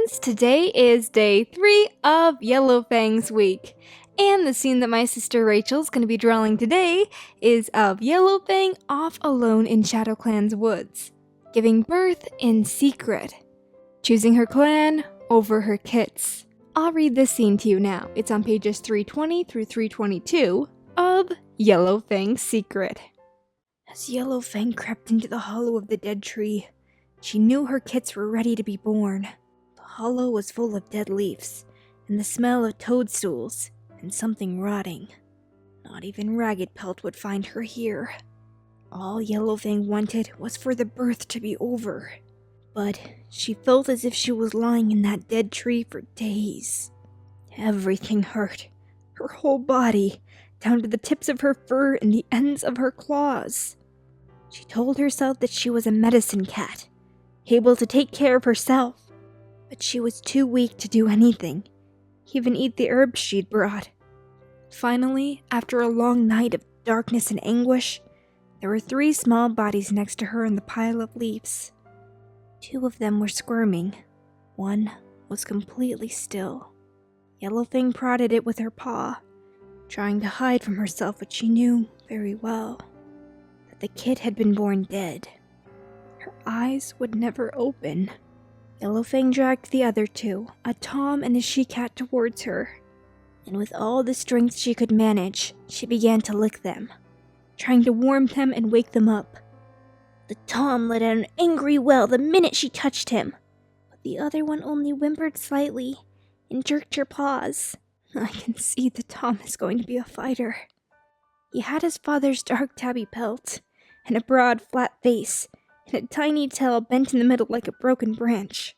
friends, today is day 3 of Yellowfang's week, and the scene that my sister Rachel's going to be drawing today is of Yellowfang off alone in ShadowClan's woods, giving birth in secret, choosing her clan over her kits. I'll read this scene to you now. It's on pages 320 through 322 of Yellowfang's Secret. As Yellowfang crept into the hollow of the dead tree, she knew her kits were ready to be born. The hollow was full of dead leaves, and the smell of toadstools, and something rotting. Not even Ragged Pelt would find her here. All Yellowfang wanted was for the birth to be over. But she felt as if she was lying in that dead tree for days. Everything hurt. Her whole body, down to the tips of her fur and the ends of her claws. She told herself that she was a medicine cat, able to take care of herself, but she was too weak to do anything, even eat the herbs she'd brought. Finally, after a long night of darkness and anguish, there were 3 small bodies next to her in the pile of leaves. 2 of them were squirming. 1 was completely still. Yellowfang prodded it with her paw, trying to hide from herself what she knew very well, that the kid had been born dead. Her eyes would never open. Yellowfang dragged the other 2, a tom and a she-cat, towards her, and with all the strength she could manage, she began to lick them, trying to warm them and wake them up. The tom let out an angry wail the minute she touched him, but the other one only whimpered slightly and jerked her paws. I can see the tom is going to be a fighter. He had his father's dark tabby pelt, and a broad, flat face, and a tiny tail bent in the middle like a broken branch.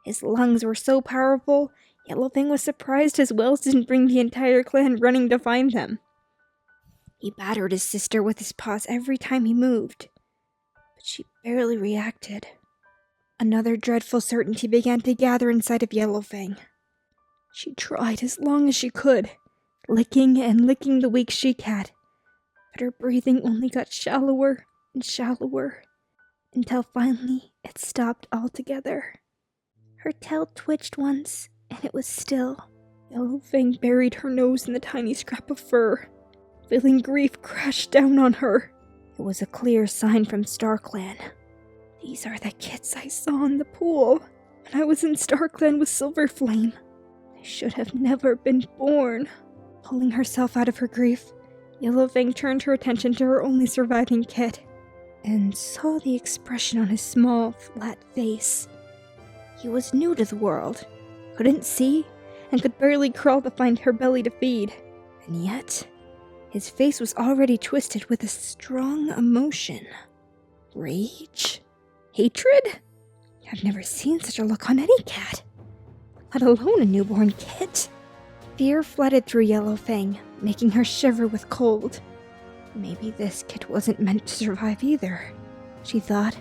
His lungs were so powerful, Yellowfang was surprised his wills didn't bring the entire clan running to find them. He battered his sister with his paws every time he moved, but she barely reacted. Another dreadful certainty began to gather inside of Yellowfang. She tried as long as she could, licking and licking the weak she-cat, but her breathing only got shallower and shallower, until finally it stopped altogether. Her tail twitched once, and it was still. Yellowfang buried her nose in the tiny scrap of fur, feeling grief crash down on her. It was a clear sign from StarClan. These are the kits I saw in the pool when I was in StarClan with Silverflame. They should have never been born. Pulling herself out of her grief, Yellowfang turned her attention to her only surviving kit, and saw the expression on his small, flat face. He was new to the world, couldn't see, and could barely crawl to find her belly to feed. And yet, his face was already twisted with a strong emotion. Rage? Hatred? I've never seen such a look on any cat, let alone a newborn kit. Fear flooded through Yellowfang, making her shiver with cold. Maybe this kid wasn't meant to survive either, she thought.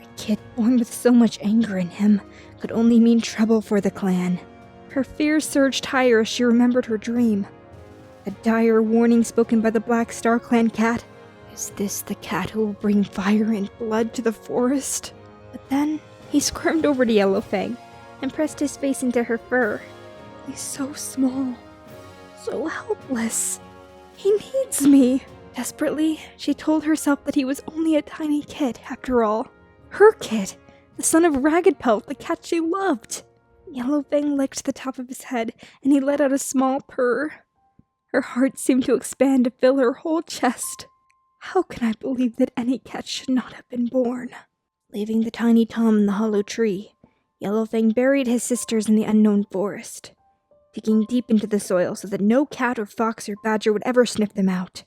A kid born with so much anger in him could only mean trouble for the clan. Her fears surged higher as she remembered her dream. The dire warning spoken by the Black Star Clan cat. Is this the cat who will bring fire and blood to the forest? But then he squirmed over to Yellowfang and pressed his face into her fur. He's so small, so helpless. He needs me. Desperately, she told herself that he was only a tiny kid, after all. Her kid, the son of Ragged Pelt, the cat she loved. Yellowfang licked the top of his head, and he let out a small purr. Her heart seemed to expand to fill her whole chest. How can I believe that any cat should not have been born? Leaving the tiny tom in the hollow tree, Yellowfang buried his sisters in the unknown forest, digging deep into the soil so that no cat or fox or badger would ever sniff them out.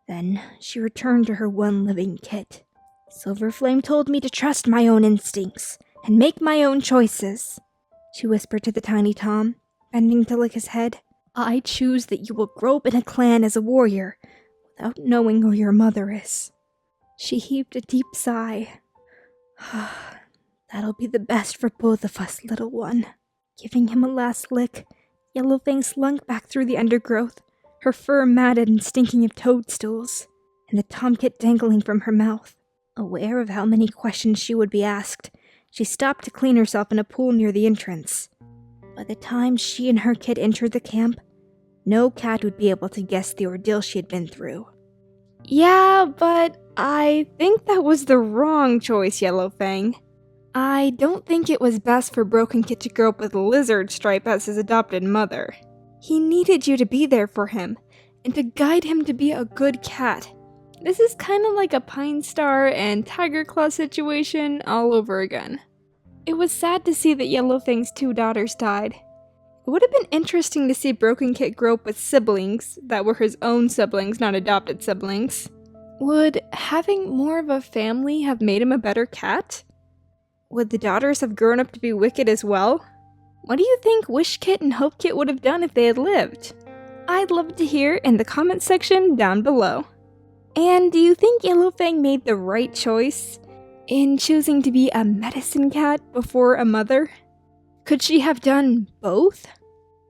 Then she returned to her one living kit. Silverflame told me to trust my own instincts and make my own choices, she whispered to the tiny tom, bending to lick his head. I choose that you will grow up in a clan as a warrior without knowing who your mother is. She heaved a deep sigh. That'll be the best for both of us, little one. Giving him a last lick, Yellowfang slunk back through the undergrowth, her fur matted and stinking of toadstools, and the tomkit dangling from her mouth. Aware of how many questions she would be asked, She stopped to clean herself in a pool near the entrance. By the time she and her kid entered the camp, no cat would be able to guess the ordeal she had been through. Yeah, but I think that was the wrong choice, Yellowfang. I don't think it was best for Broken Kit to grow up with Lizard Stripe as his adopted mother. He needed you to be there for him, and to guide him to be a good cat. This is kind of like a Pine Star and Tiger Claw situation all over again. It was sad to see that Yellowfang's 2 daughters died. It would have been interesting to see Broken Kit grow up with siblings that were his own siblings, not adopted siblings. Would having more of a family have made him a better cat? Would the daughters have grown up to be wicked as well? What do you think Wish Kit and Hope Kit would have done if they had lived? I'd love to hear in the comments section down below. And do you think Yellowfang made the right choice in choosing to be a medicine cat before a mother? Could she have done both?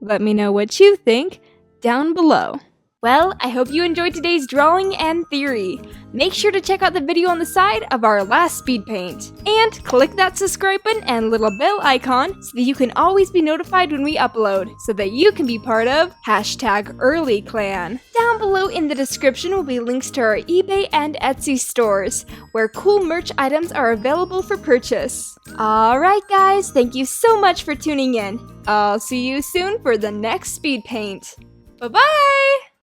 Let me know what you think down below. Well, I hope you enjoyed today's drawing and theory. Make sure to check out the video on the side of our last speed paint. And click that subscribe button and little bell icon so that you can always be notified when we upload, so that you can be part of #EarlyClan. Down below in the description will be links to our eBay and Etsy stores, where cool merch items are available for purchase. Alright guys, thank you so much for tuning in. I'll see you soon for the next speed paint. Bye-bye!